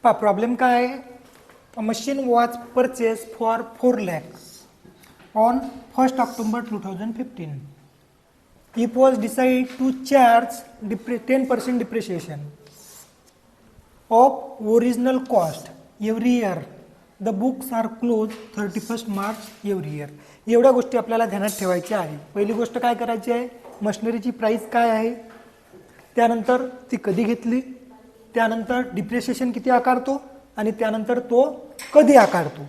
Problem काय आहे? Machine was purchase for 4 lakhs on 1st October 2015. It was decided to charge 10% depreciation of original cost every year. The books are closed 31st March every year. एवढ्या गोष्टी आपल्याला ध्यानात ठेवायच्या आहे. पहिली गोष्ट काय करायची आहे? मशिनरीची प्राइस काय आहे, त्यानंतर ती कधी घेतली, त्यानंतर डिप्रिशिएशन किती आकारतो आणि त्यानंतर तो कधी आकारतो.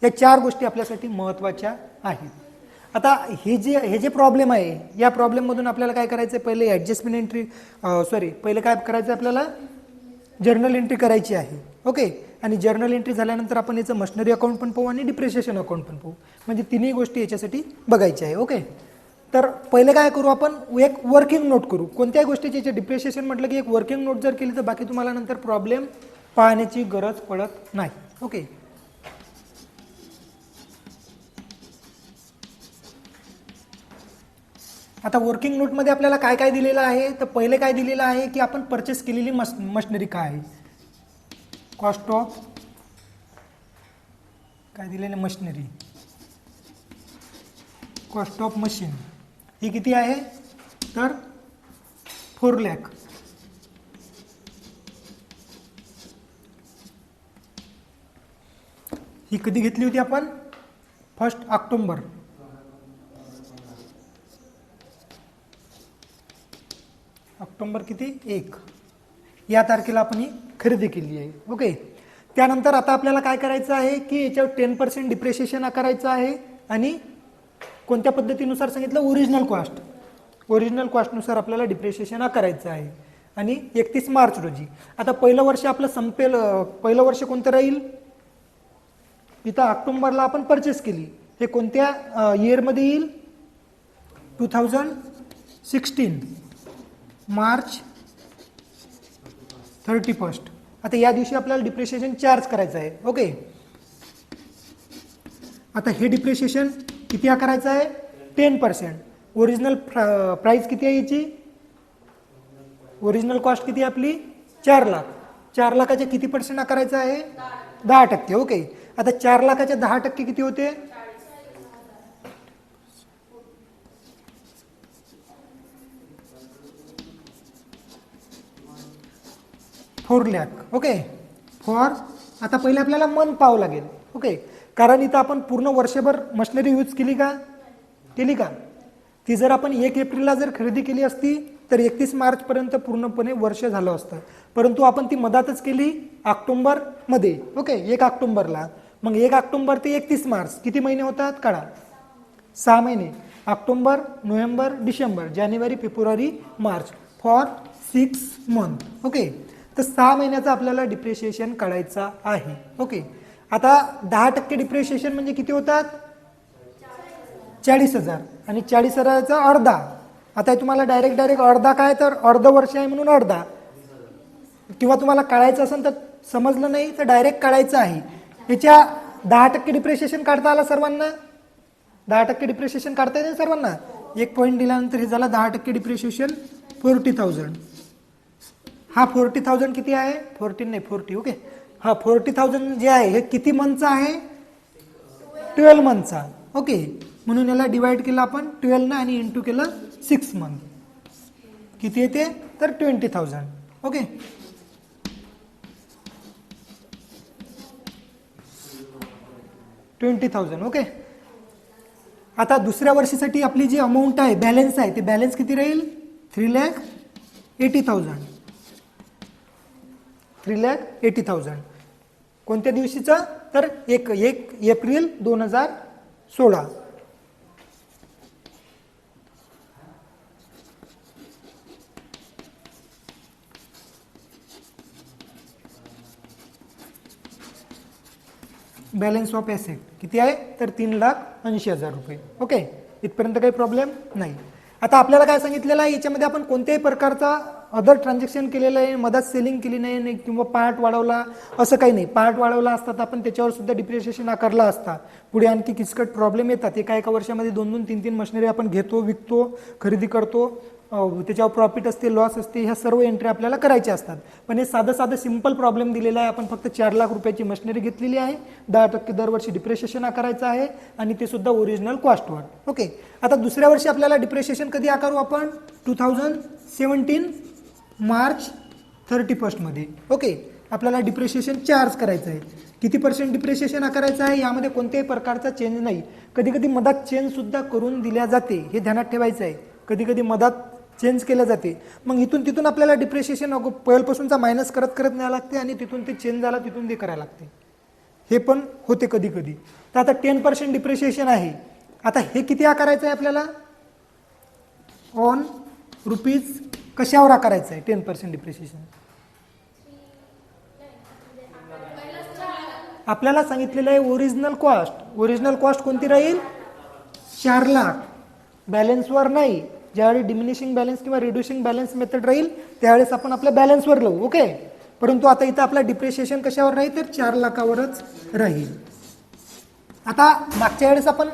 या 4 गोष्टी आपल्यासाठी महत्त्वाच्या आहेत. आता हे जे प्रॉब्लेम आहे, या प्रॉब्लेममधून आपल्याला काय करायचं आहे? पहिले ॲडजस्टमेंट एंट्री पहिले काय करायचं आहे? आपल्याला जर्नल एंट्री करायची आहे. ओके. आणि जर्नल एंट्री झाल्यानंतर आपण याचं मशिनरी अकाउंट पण पाहू आणि डिप्रिशिएशन अकाउंट पण पाहू. म्हणजे तिन्ही गोष्टी याच्यासाठी बघायच्या आहे. ओके. तर पहिले काय करू? आपण एक वर्किंग नोट करू. कोणत्याही गोष्टीचे डिप्रिशिएशन म्हटलं की एक वर्किंग नोट जर केली तर बाकी तुम्हाला नंतर प्रॉब्लेम पाहण्याची गरज पडत नाही. ओके. आता वर्किंग नोटमध्ये आपल्याला काय काय दिलेलं आहे? तर पहिले काय दिलेलं आहे की आपण परचेस केलेली मशिनरी काय आहे, कॉस्ट ऑफ काय दिलेलं मशिनरी, कॉस्ट ऑफ मशीन ही किती आहे? तर 4 लाख. ही कधी घेतली होती आपण? 1 ऑक्टोबर. ऑक्टोबर किती? 1 या तारखेला आपण ही खरेदी केली आहे. ओके. त्यानंतर आता आपल्याला काय करायचं आहे की याच्यावर 10% डिप्रिशिएशन आकारायचं आहे आणि कोणत्या पद्धतीनुसार सांगितलं? Original cost. ओरिजिनल कॉस्टनुसार आपल्याला डिप्रिशिएशन आकारायचं आहे आणि 31 मार्च रोजी. आता पहिलं वर्ष आपलं संपेल. पहिलं वर्ष कोणतं राहील? इथं ऑक्टोबरला आपण परचेस केली. हे कोणत्या इयरमध्ये येईल? 2016 मार्च 31. आता या दिवशी आपल्याला डिप्रिशिएशन चार्ज करायचं आहे. ओके. आता हे डिप्रिशिएशन किती आकारायचं आहे? 10%. ओरिजिनल प्राइस किती आहे याची? ओरिजिनल कॉस्ट किती आहे आपली? 4 लाख. 4 लाखाचे किती पर्सेंट आकारायचं आहे? 10%. ओके. आता 4 लाखाचे 10% किती होते? 4 लाख. ओके. फॉर आता पहिले आपल्याला मन पाहावं लागेल. ओके. कारण इथं आपण पूर्ण वर्षभर मशिनरी यूज केली का? केली का? ती जर आपण 1 एप्रिलला जर खरेदी केली असती तर 31 मार्चपर्यंत पूर्णपणे वर्ष झालं असतं. परंतु आपण ती मधातच केली ऑक्टोबरमध्ये. ओके. 1 ऑक्टोबरला. मग 1 ऑक्टोबर ते 31 मार्च किती महिने होतात? काढा. 6 महिने. October, November, December, January, February, March. For 6 month. Okay. तर 6 महिन्याचा आपल्याला डिप्रिशिएशन काढायचा आहे. ओके. आता 10% डिप्रिशिएशन म्हणजे किती होतात? 40,000. आणि 40,000चा अर्धा. आता तुम्हाला डायरेक्ट अर्धा काय? तर अर्ध वर्ष आहे म्हणून अर्धा. किंवा तुम्हाला काढायचं असेल तर समजलं नाही तर डायरेक्ट काढायचं आहे. याच्या 10% डिप्रिशिएशन काढता आला सर्वांना? 10% डिप्रिशिएशन काढता येईल सर्वांना? 1 पॉईंट दिल्यानंतर हे झालं 10% डिप्रिशिएशन 40,000. हा 40,000 किती आहे? 14 नाही 40. ओके. हा 40,000 जे आहे हे किती मंथचा आहे? 12 मंथचा. ओके. म्हणून याला डिवाइड केलं आपण 12 ने आणि इंटू केलं 6 मंथ. किती येते? तर 20,000. ओके. $20,000. ओके. आता दुसऱ्या वर्षासाठी आपली जी अमाऊंट आहे, बॅलन्स आहे, ते बॅलन्स किती राहील? 3,80,000. 3,80,000. कोणत्या दिवशीचा? तर 1 एप्रिल 2016. बॅलन्स ऑफ एसेट किती आहे? तर 3,80,000 रुपये. ओके. इथपर्यंत काही प्रॉब्लेम नाही. आता आपल्याला काय सांगितलेलं आहे? याच्यामध्ये आपण कोणत्याही प्रकारचा अदर ट्रान्झॅक्शन केलेलं आहे, मधात सेलिंग केली नाही किंवा पार्ट वाढवला असं काही नाही. पार्ट वाढवला असता तर आपण त्याच्यावर सुद्धा डिप्रिशिएशन आकारला असता. पुढे आणखी किचकट प्रॉब्लेम येतात. एका वर्षामध्ये 2-2, 3-3 मशिनरी आपण घेतो, विकतो, खरेदी करतो त्याच्यावर प्रॉफिट असते, लॉस असते, ह्या सर्व एंट्री आपल्याला करायच्या असतात. पण हे साधं सिंपल प्रॉब्लेम दिलेला आहे. आपण फक्त 4 लाख रुपयाची मशिनरी घेतलेली आहे, 10% दरवर्षी डिप्रिशिएशन आकारायचं आहे आणि ते सुद्धा ओरिजिनल कॉस्टवर. ओके, आता दुसऱ्या वर्षी आपल्याला डिप्रिशिएशन कधी आकारू आपण? 2017 मार्च 31 मध्ये. ओके, आपल्याला डिप्रिशिएशन चार्ज करायचं आहे. किती % डिप्रिशिएशन आकारायचं आहे? यामध्ये कोणत्याही प्रकारचा चेंज नाही. कधी कधी मधात चेंज सुद्धा करून दिल्या जाते, हे ध्यानात ठेवायचं आहे. कधी कधी मधात चेंज केल्या जाते, मग इथून तिथून आपल्याला डिप्रिशिएशन पहिल्यापासूनचा मायनस करत करत न्यावं लागते आणि तिथून ते चेंज झाला तिथून ते करायला लागते. हे पण होते कधी कधी. तर आता 10% डिप्रिशिएशन आहे. आता हे किती आकारायचं आहे आपल्याला? ऑन रुपीज कशावर आकारायचं आहे 10% डिप्रिशिएशन? आपल्याला सांगितलेलं आहे ओरिजिनल कॉस्ट. ओरिजिनल कॉस्ट कोणती राहील? 4 लाख. बॅलन्सवर नाही. ज्यावेळी डिमिनिशिंग बॅलन्स किंवा रिड्युसिंग बॅलन्स मेथड राहील त्यावेळेस आपण आपल्या बॅलन्सवर लावू. ओके, परंतु आता इथं आपला डिप्रिशिएशन कशावर राहील? तर 4 लाखावरच राहील. आता मागच्या वेळेस आपण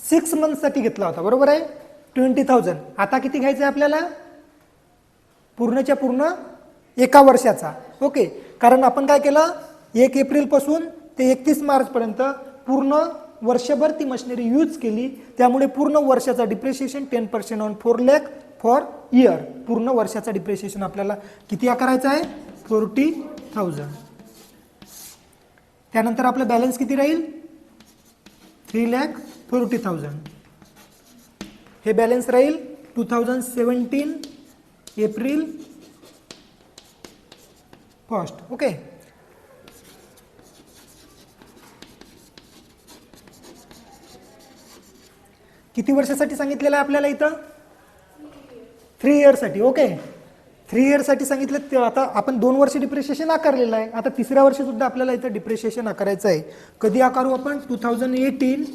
6 मंथसाठी घेतला होता, बरोबर आहे, 20,000. आता किती घ्यायचं आहे आपल्याला? पूर्णच्या पूर्ण 1 वर्षाचा. ओके, कारण आपण काय केलं, 1 एप्रिल पासून ते 31 मार्च पर्यंत पूर्ण वर्षभर ती मशिनरी यूज केली, त्यामुळे पूर्ण वर्षाचा depreciation 10% on 4 lakh for year. पूर्ण वर्षाचा डिप्रिशिएशन आपल्याला किती आकारायचा आहे? 40,000. त्यानंतर आपलं बॅलन्स किती राहील? 3,40,000. हे बॅलन्स राहील 2017 एप्रिल कॉस्ट. ओके, किती वर्षासाठी सांगितलेलं आहे आपल्याला इथं? 3 इयर्ससाठी. ओके, 3 इयर्ससाठी सांगितलं. आता आपण 2 वर्ष डिप्रिशिएशन आकारलेलं आहे. आता तिसऱ्या वर्षी सुद्धा आपल्याला इथं डिप्रिशिएशन आकारायचं आहे. कधी आकारू आपण? 2018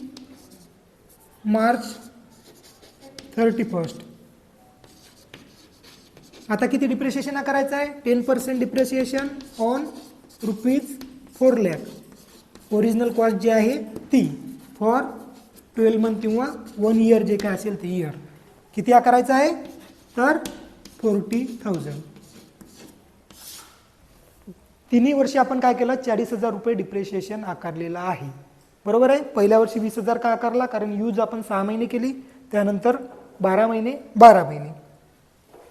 मार्च 31. आता किती डिप्रिशिएशन आकारायचं आहे? 10% depreciation on rupees 4 lakh. Original cost जी आहे ती फॉर 12 मंथ किंवा 1 इयर जे काय असेल ते इयर. किती आकारायचं आहे? तर 40,000. तिन्ही वर्षी आपण काय केलं? 40,000 रुपये डिप्रिशिएशन आकारलेलं आहे, बरोबर आहे. पहिल्या वर्षी 20,000 का आकारला? कारण यूज आपण 6 महिने केली, त्यानंतर 12 महिने 12 महिने.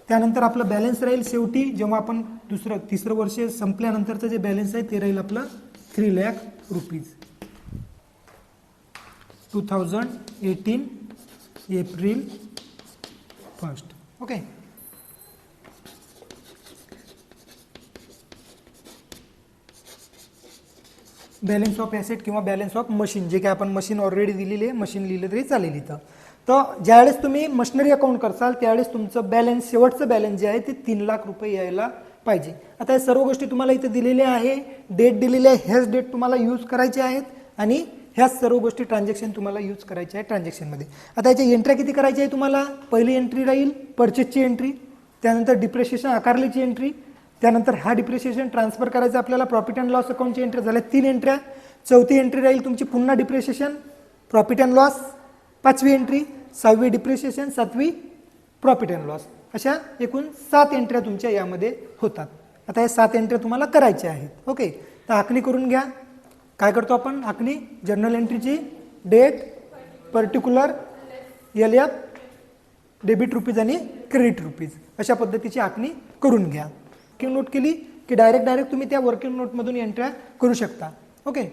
त्यानंतर आपलं बॅलन्स राहील शेवटी जेव्हा आपण तिसरं वर्ष संपल्यानंतरचं जे बॅलन्स आहे ते राहील आपलं 3 lakh rupees. 2018 April 1. Okay, balance of asset किंवा बॅलन्स ऑफ मशीन, जे काय आपण मशीन ऑलरेडी दिलेली आहे, मशीन लिहिलं तरी चालेल इथं. तर ज्यावेळेस तुम्ही मशिनरी अकाउंट करसाल त्यावेळेस तुमचं बॅलन्स, शेवटचं बॅलन्स जे आहे ते 3 लाख रुपये यायला पाहिजे. आता या सर्व गोष्टी तुम्हाला इथे दिलेल्या आहे, डेट दिलेली आहे, ह्याच डेट तुम्हाला यूज करायचे आहेत आणि ह्याच सर्व गोष्टी ट्रान्झॅक्शन तुम्हाला यूज करायचे आहे ट्रान्झॅक्शनमध्ये. आता याच्या एंट्री किती करायची आहे तुम्हाला? पहिली एंट्री राहील परचेसची एंट्री, त्यानंतर डिप्रिशिएशन आकारलीची एंट्री, त्यानंतर हा डिप्रिशिएशन ट्रान्सफर करायचा आपल्याला प्रॉफिट अँड लॉस अकाउंटची एंट्री. झाल्या 3 एंट्र्या. चौथी एंट्री राहील तुमची पुन्हा डिप्रिशिएशन, प्रॉफिट अँड लॉस. 5वी एंट्री, 6वी डिप्रिशिएशन, 7वी प्रॉफिट अँड लॉस. अशा एकूण 7 एंट्र्या तुमच्या यामध्ये होतात. आता या 7 एंट्र्या तुम्हाला करायच्या आहेत. ओके, तर आखणी करून घ्या. काय करतो आपण आखणी? जर्नल एंट्रीची date, particular, LF, debit rupees आणि क्रेडिट रुपीज, अशा पद्धतीची आखणी करून घ्या. की नोट केली की डायरेक्ट तुम्ही त्या वर्किंग नोटमधून एंट्र्या करू शकता. ओके,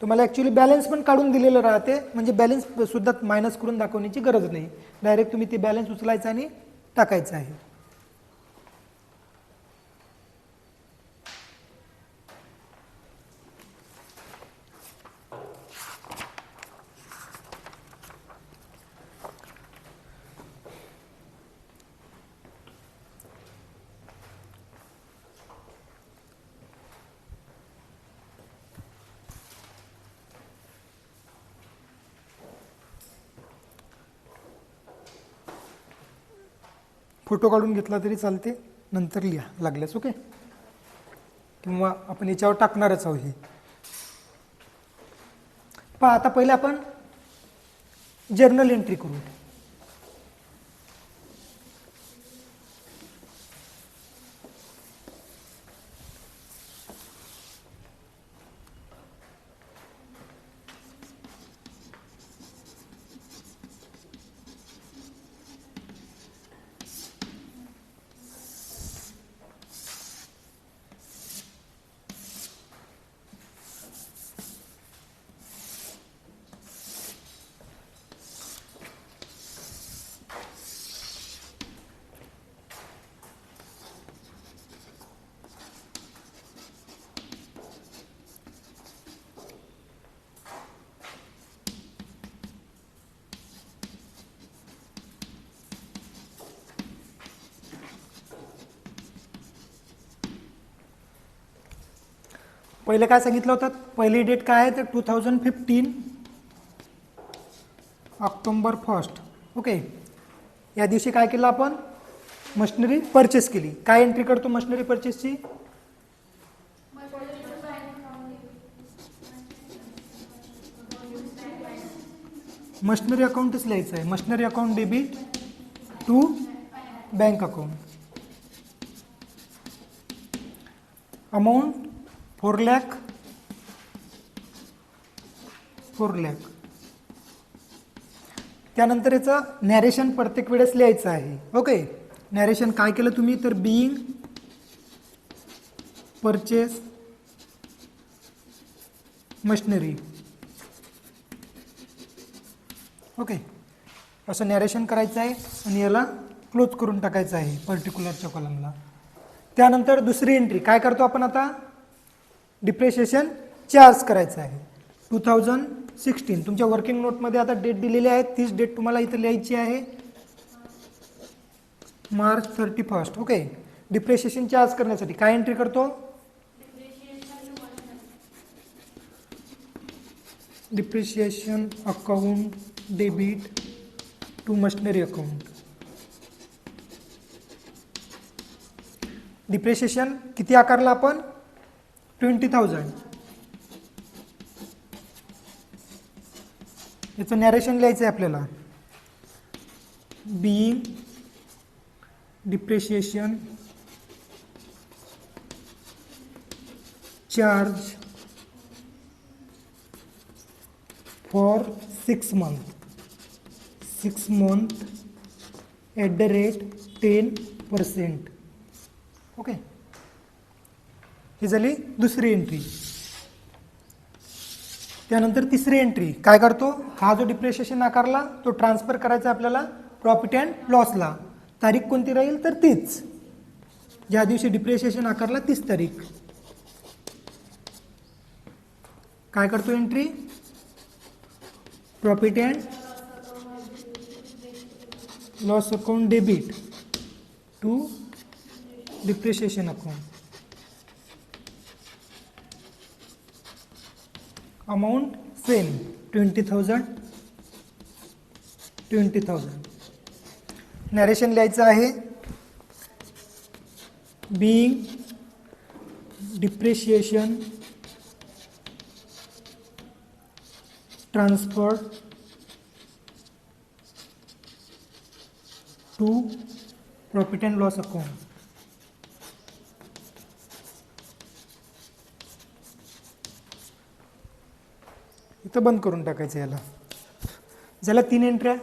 तुम्हाला ॲक्च्युली बॅलन्स पण काढून दिलेलं राहते, म्हणजे बॅलन्स सुद्धा मायनस करून दाखवण्याची गरज नाही. डायरेक्ट तुम्ही ते बॅलन्स उचलायचं आणि टाकायचं आहे. फोटो काढून घेतला तरी चालते, नंतर लिहा लागल्यास. ओके, किंवा आपण याच्यावर टाकणारच आहोत हे. पहा, आता पहिले आपण जर्नल एंट्री करू. पहिले काय सांगितलं होतं, पहिली डेट काय आहे तर 2015 ऑक्टोबर 1. ओके, या दिवशी काय केलं आपण, मशिनरी परचेस केली. काय एंट्री करतो मशिनरी परचेसची, मशिनरी अकाउंटच लिहायचं आहे. Machinery account debit to bank account. Amount 4 lakh. त्यानंतर याचं नॅरेशन प्रत्येक वेळेस लिहायचं आहे. ओके, नॅरेशन काय केलं तुम्ही तर बिईंग परचेस मशिनरी. ओके, असं नॅरेशन करायचं आहे आणि याला क्लोज करून टाकायचं आहे पर्टिक्युलरच्या कॉलमला. त्यानंतर दुसरी एंट्री काय करतो आपण आता, डिप्रिशिएशन चार्ज करायचं आहे 2016. तुमच्या वर्किंग नोटमध्ये आता डेट दिलेली आहे, तीच डेट तुम्हाला इथं लिहायची आहे, मार्च 31. ओके, डिप्रिशिएशन चार्ज करण्यासाठी काय एंट्री करतो, depreciation account debit to machinery account. Depreciation किती आकारला आपण, 20,000. याचं नॅरेशन लिहायचं आहे आपल्याला, being depreciation charge for 6 months at the rate 10%. Okay, ही झाली दुसरी एंट्री. त्यानंतर तिसरी एंट्री काय करतो, हा जो डिप्रिशिएशन आकारला तो ट्रान्सफर करायचा आपल्याला प्रॉफिट अँड लॉसला. तारीख कोणती राहील तर तीच, ज्या दिवशी डिप्रिशिएशन आकारला तीच तारीख. काय करतो entry, profit and loss account debit to depreciation account. Amount same 20,000. Narration लिहायचं आहे, being depreciation transfer to profit and loss account. इथं बंद करून टाकायचं याला. झाल्या 3 एंट्र्या.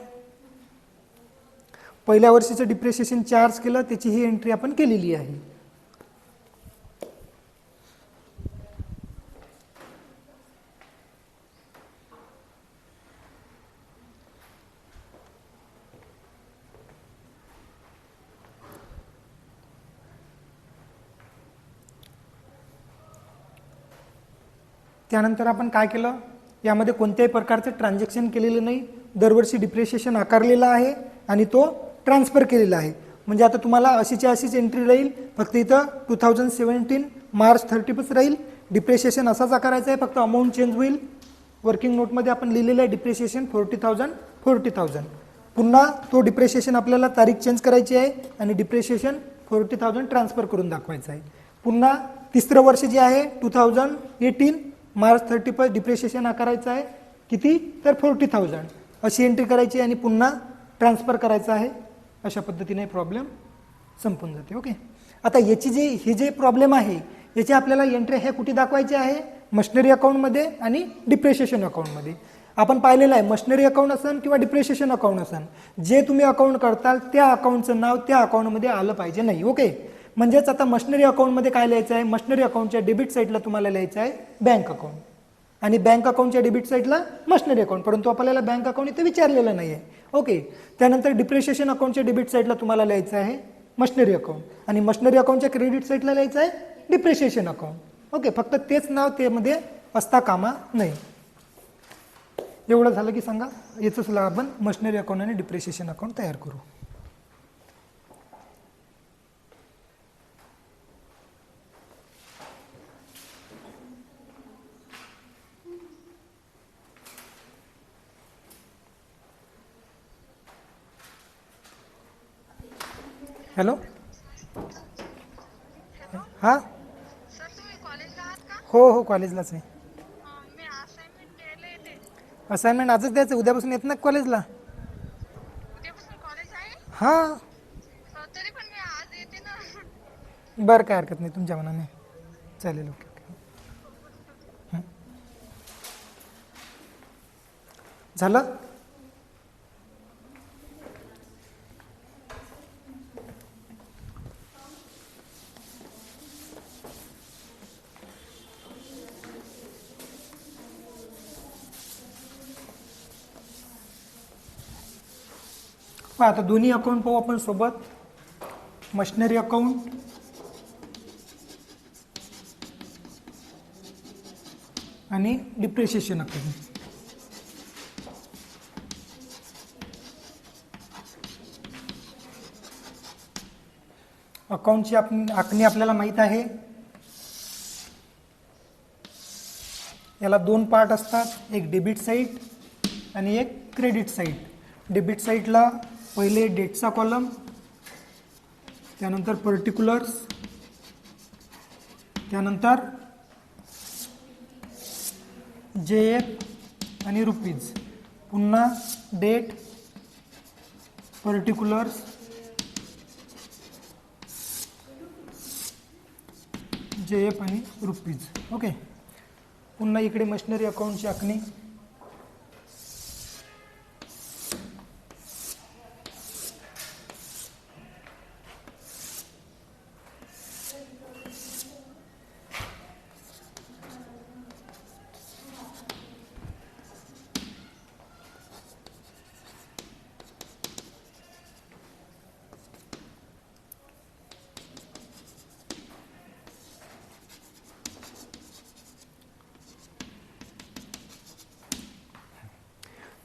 पहिल्या वर्षीचं डिप्रिशिएशन चार्ज केलं त्याची ही एंट्री आपण केलेली आहे. त्यानंतर आपण काय केलं, यामध्ये कोणत्याही प्रकारचं ट्रान्झॅक्शन केलेलं नाही. दरवर्षी डिप्रिशिएशन आकारलेला आहे आणि तो ट्रान्सफर केलेला आहे. म्हणजे आता तुम्हाला अशीच्या अशीच एंट्री राहील, फक्त इथं 2017 मार्च 31 राहील. डिप्रिशिएशन असाच आकारायचा आहे, फक्त अमाऊंट चेंज होईल. वर्किंग नोटमध्ये आपण लिहिलेलं आहे डिप्रिशिएशन 40,000. पुन्हा तो डिप्रिशिएशन आपल्याला तारीख चेंज करायची आहे आणि डिप्रिशिएशन 40,000 ट्रान्सफर करून दाखवायचं आहे. पुन्हा तिसरं वर्ष जे आहे 2018 मार्च 31 डिप्रिशिएशन आकारायचं आहे किती तर 40,000. अशी एंट्री करायची आणि पुन्हा ट्रान्सफर करायचं आहे. अशा पद्धतीने प्रॉब्लेम संपून जाते. ओके. आता याची हे जे प्रॉब्लेम आहे याची आपल्याला एंट्री हे कुठे दाखवायची आहे, मशिनरी अकाउंटमध्ये आणि डिप्रिशिएशन अकाउंटमध्ये. आपण पाहिलेलं आहे मशिनरी अकाउंट असन किंवा डिप्रिशिएशन अकाउंट असन, जे तुम्ही अकाउंट करताल त्या अकाउंटचं नाव त्या अकाउंटमध्ये आलं पाहिजे नाही. ओके. म्हणजेच आता मशिनरी अकाउंटमध्ये काय लिहायचं आहे, मशिनरी अकाउंटच्या डेबिट साईडला तुम्हाला लिहायचं आहे बँक अकाउंट आणि बँक अकाउंटच्या डेबिट साईडला मशिनरी अकाउंट, परंतु आपल्याला बँक अकाउंट इथे विचारलेलं नाही आहे. ओके. त्यानंतर डिप्रिशिएशन अकाउंटच्या डेबिट साईडला तुम्हाला लिहायचं आहे मशिनरी अकाउंट आणि मशिनरी अकाउंटच्या क्रेडिट साईडला लिहायचं आहे डिप्रिशिएशन अकाउंट. ओके. फक्त तेच नाव त्यामध्ये असता कामा नाही. एवढं झालं की सांगा, याचंच आपण मशिनरी अकाउंट आणि डिप्रिशिएशन अकाउंट तयार करू. हॅलो. हां. हो हो कॉलेजलाच आहे. असाइनमेंट आजच द्यायचं, उद्यापासून येत ना कॉलेजला. हां. बरं काय हरकत नाही, तुमच्या मनाने चालेल. Okay okay. झालं. आता दोन्ही अकाउंट पाहू आपण सोबत. मशिनरी अकाउंट आणि डिप्रिशिएशन अकाउंट. अकाउंटची आखणी आपल्याला माहीत आहे. याला दोन पार्ट असतात, एक डेबिट साईड आणि एक क्रेडिट साईड. डेबिट साईडला पहिले डेटचा कॉलम, त्यानंतर पर्टिक्युलर्स, त्यानंतर JF आणि रुपीज, पुन्हा डेट, पर्टिक्युलर्स, JF आणि रुपीज. ओके. पुन्हा इकडे मशिनरी अकाउंटची आखणी.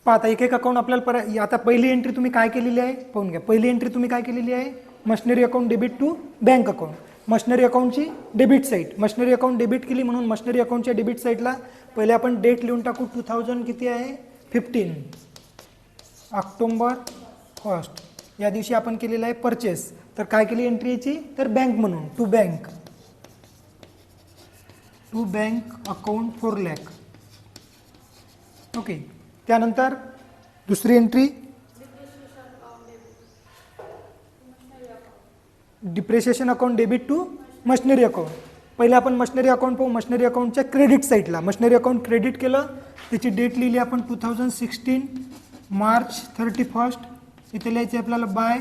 आता एक एक अकाउंट आपल्याला आता पहिली एंट्री तुम्ही काय केलेली आहे पाहून घ्या. पहिली एंट्री तुम्ही काय केलेली आहे, machinery account debit to bank account. Machinery अकाउंटची debit side, machinery account debit केली म्हणून मशिनरी अकाउंटच्या डेबिट साईडला पहिले आपण डेट लिहून टाकू. 2000 किती आहे, 15 ऑक्टोबर 1 या दिवशी आपण केलेलं आहे परचेस. तर काय केली एंट्री याची, तर बँक म्हणून to bank account 4 lakh. Okay. त्यानंतर दुसरी entry depreciation account debit to machinery account. पहिले आपण मशिनरी अकाउंट पाहू. मशिनरी अकाउंटच्या क्रेडिट साईडला मशिनरी अकाउंट क्रेडिट केलं, त्याची डेट लिहिली आपण 2016 मार्च 31. इथे लिहायचे आपल्याला by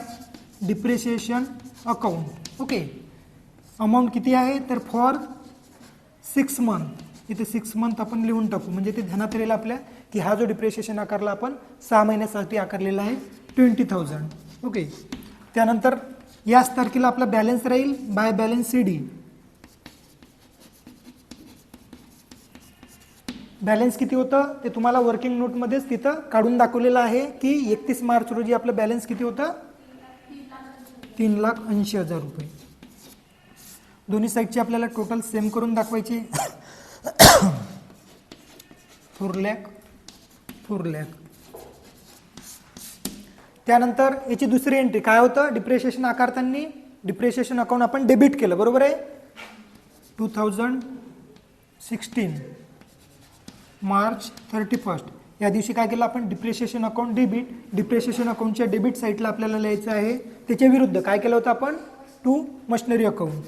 depreciation account. Okay. Amount किती आहे, तर फॉर 6 मंथ. इथे 6 मंथ आपण लिहून टाकू, म्हणजे ते ध्यानात राहील आपल्या की हा जो डिप्रिशिएशन आकारला आपण 6 महिन्यासाठी आकारलेला आहे 20,000. ओके. त्यानंतर याच तारखेला आपला बॅलन्स राहील बाय बॅलन्स CD. बॅलन्स किती होतं ते तुम्हाला वर्किंग नोटमध्येच तिथं काढून दाखवलेलं आहे की 31 मार्च रोजी आपलं बॅलन्स किती होतं, 3,80,000 रुपये. दोन्ही साईडची आपल्याला टोटल सेम करून दाखवायची. 4 लाख. त्यानंतर याची दुसरी एंट्री काय होतं, डिप्रिशिएशन आकारताना डिप्रिशिएशन अकाउंट आपण डेबिट केलं, बरोबर आहे. 2016 मार्च 31 या दिवशी काय केलं आपण, डिप्रिशिएशन अकाउंट डेबिट. डिप्रिशिएशन अकाउंटच्या डेबिट साईडला आपल्याला लिहायचं आहे. त्याच्या विरुद्ध काय केलं होतं आपण, टू मशिनरी अकाउंट.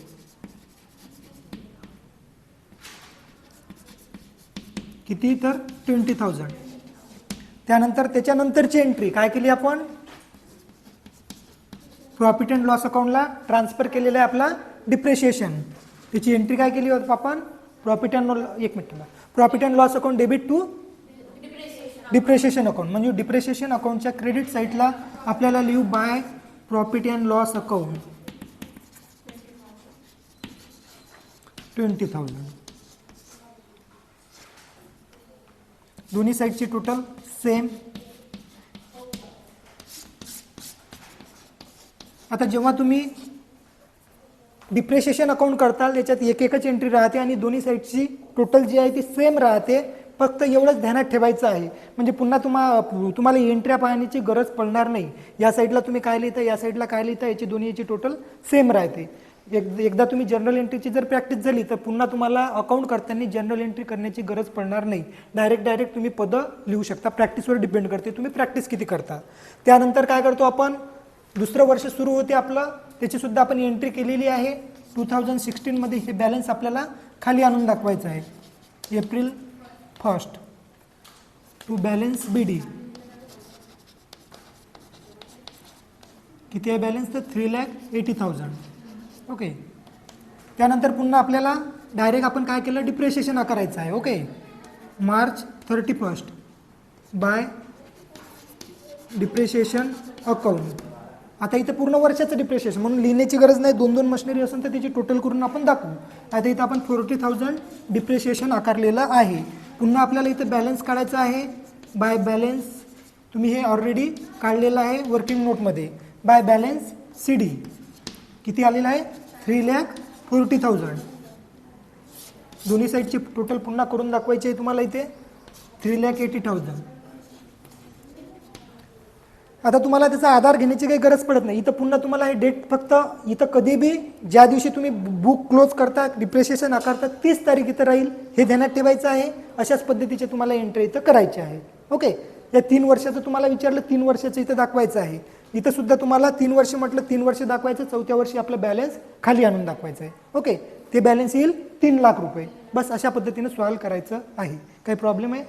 किती तर 20,000. त्यानंतर त्याच्यानंतरची एंट्री काय केली आपण, प्रॉफिट अँड लॉस अकाउंटला ट्रान्सफर केलेलं आहे आपला डिप्रिशिएशन. त्याची एंट्री काय केली होती आपण, profit and profit and loss account debit to depreciation account. म्हणजे डिप्रिशिएशन अकाउंटच्या क्रेडिट साईडला आपल्याला लिहू by profit and loss account 20,000. दोन्ही साईडची टोटल सेम. आता जेव्हा तुम्ही डिप्रिशिएशन अकाउंट करताल त्याच्यात एक एकच एंट्री राहते आणि दोन्ही साईडची टोटल जी आहे ती सेम राहते. फक्त एवढंच ध्यानात ठेवायचं आहे, म्हणजे पुन्हा तुम्हाला एंट्र्या पाहण्याची गरज पडणार नाही. या साईडला तुम्ही काय लिहिता, या साईडला काय लिहिता, याची दोन्ही याची टोटल सेम राहते. एकदा तुम्ही जनरल एंट्रीची जर प्रॅक्टिस झाली तर पुन्हा तुम्हाला अकाउंट करताना जनरल एंट्री करण्याची गरज पडणार नाही. डायरेक्ट तुम्ही पदं लिहू शकता. प्रॅक्टिसवर डिपेंड करते तुम्ही प्रॅक्टिस किती करता. त्यानंतर काय करतो आपण, दुसरं वर्ष सुरू होते आपलं, त्याची सुद्धा आपण एंट्री केलेली आहे. 2016 मध्ये हे बॅलन्स आपल्याला खाली आणून दाखवायचं आहे. एप्रिल 1 टू बॅलन्स BD किती आहे बॅलन्स, तर 3,80,000. ओके. त्यानंतर पुन्हा आपल्याला डायरेक्ट आपण काय केलं, डिप्रिशिएशन करायचं आहे. Okay. March 31 by depreciation account. आता इथं पूर्ण वर्षाचं डिप्रिशिएशन म्हणून लिहिण्याची गरज नाही. 2-2 मशिनरी असेल तर त्याची टोटल करून आपण दाखवू. आता इथं आपण 40,000 डिप्रिशिएशन आकारलेलं आहे. पुन्हा आपल्याला इथं बॅलन्स काढायचं आहे. बाय बॅलन्स तुम्ही हे ऑलरेडी काढलेलं आहे वर्किंग नोटमध्ये. बाय बॅलन्स CD किती आलेलं आहे, 3,40,000. दोन्ही साईडची टोटल पुन्हा करून दाखवायची आहे तुम्हाला इथे 3,80,000. आता तुम्हाला त्याचा आधार घेण्याची काही गरज पडत नाही. इथं पुन्हा तुम्हाला हे डेट फक्त इथं कधी बी ज्या दिवशी तुम्ही बुक क्लोज करता, डिप्रिशिएशन आकारता, 30 तारीख इथं राहील हे ध्यानात ठेवायचं आहे. अशाच पद्धतीचे तुम्हाला एंट्री इथं करायची आहे. ओके. या 3 वर्षाचं तुम्हाला विचारलं, 3 वर्षाचं इथं दाखवायचं आहे. इथं सुद्धा तुम्हाला 3 वर्ष म्हटलं 3 वर्ष दाखवायचं. 4थ्या वर्षी आपलं बॅलन्स खाली आणून दाखवायचं आहे. ओके. ते बॅलन्स येईल 3 लाख रुपये. बस अशा पद्धतीने सॉल्व्ह करायचं आहे. काही प्रॉब्लेम आहे.